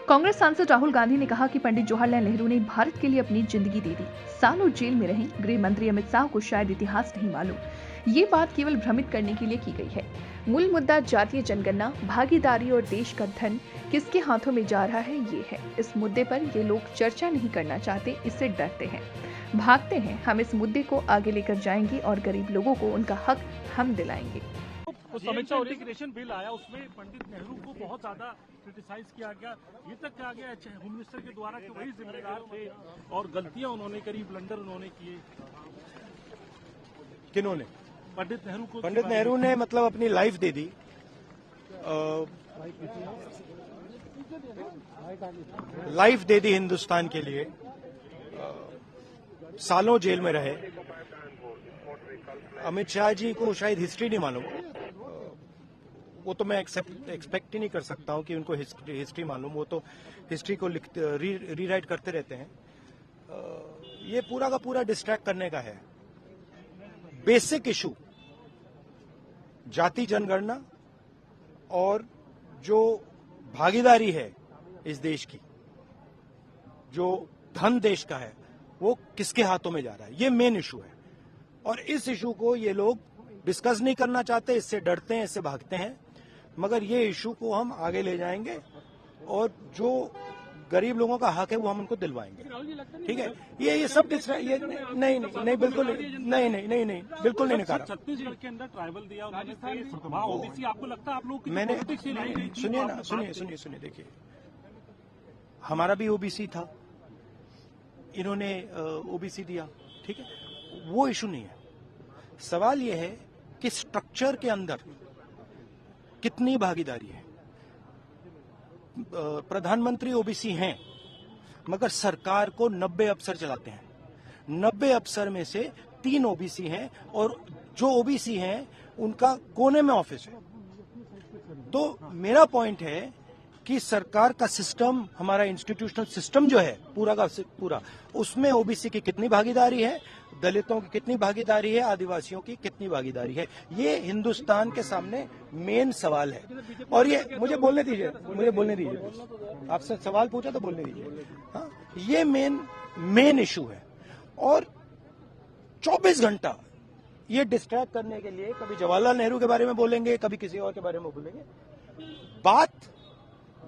कांग्रेस सांसद राहुल गांधी ने कहा कि पंडित जवाहरलाल नेहरू ने भारत के लिए अपनी जिंदगी दे दी, सालों जेल में रहीं। गृह मंत्री अमित शाह को शायद इतिहास नहीं मालूम। ये बात केवल भ्रमित करने के लिए की गई है। मूल मुद्दा जातीय जनगणना, भागीदारी और देश का धन किसके हाथों में जा रहा है, ये है। इस मुद्दे पर ये लोग चर्चा नहीं करना चाहते, इससे डरते हैं, भागते हैं। हम इस मुद्दे को आगे लेकर जाएंगे और गरीब लोगों को उनका हक हम दिलाएंगे। समीक्षा इंटीग्रेशन बिल आया, उसमें पंडित नेहरू को बहुत ज्यादा क्रिटिसाइज किया गया। ये तक कहा गया होम मिनिस्टर के द्वारा कि वही जिम्मेदार थे और गलतियां उन्होंने करी, ब्लंडर उन्होंने किए। किन्होंने? पंडित नेहरू को। पंडित नेहरू ने मतलब अपनी लाइफ दे दी, लाइफ दे दी हिंदुस्तान के लिए। सालों जेल में रहे। अमित शाह जी को शायद हिस्ट्री नहीं मालूम, वो तो मैं एक्सपेक्ट ही नहीं कर सकता हूं कि उनको हिस्ट्री मालूम। वो तो हिस्ट्री को रीराइट करते रहते हैं। ये पूरा का पूरा डिस्ट्रैक्ट करने का है। बेसिक इशू जाति जनगणना और जो भागीदारी है इस देश की, जो धन देश का है, वो किसके हाथों में जा रहा है, ये मेन इशू है। और इस इशू को ये लोग डिस्कस नहीं करना चाहते, इससे डरते हैं, इससे भागते हैं। मगर ये इशू को हम आगे ले जाएंगे और जो गरीब लोगों का हक है वो हम उनको दिलवाएंगे। ठीक है? ये सब ये नहीं बिल्कुल नहीं बिल्कुल नहीं नकारा। छत्तीसगढ़ के अंदर ट्राइबल दिया उन्होंने, ओबीसी आपको लगता है आप लोग मैंने सुनिए देखिए, हमारा भी ओबीसी था, इन्होंने ओबीसी दिया। ठीक है, वो इशू नहीं है। सवाल ये है कि स्ट्रक्चर के अंदर कितनी भागीदारी है। प्रधानमंत्री ओबीसी हैं, मगर सरकार को 90 अफसर चलाते हैं। 90 अफसर में से 3 ओबीसी हैं और जो ओबीसी हैं उनका कोने में ऑफिस है। तो मेरा पॉइंट है कि सरकार का सिस्टम, हमारा इंस्टीट्यूशनल सिस्टम जो है पूरा का पूरा, उसमें ओबीसी की कितनी भागीदारी है, दलितों की कितनी भागीदारी है, आदिवासियों की कितनी भागीदारी है, ये हिंदुस्तान के सामने मेन सवाल है। और ये मुझे बोलने दीजिए, आपसे सवाल पूछा तो बोलने दीजिए। हाँ, ये मेन इशू है। और 24 घंटा ये डिस्ट्रैक्ट करने के लिए कभी जवाहरलाल नेहरू के बारे में बोलेंगे, कभी किसी और के बारे में बोलेंगे। बात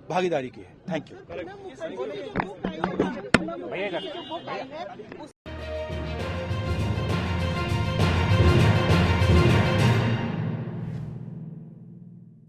भागीदारी की है। Thank you.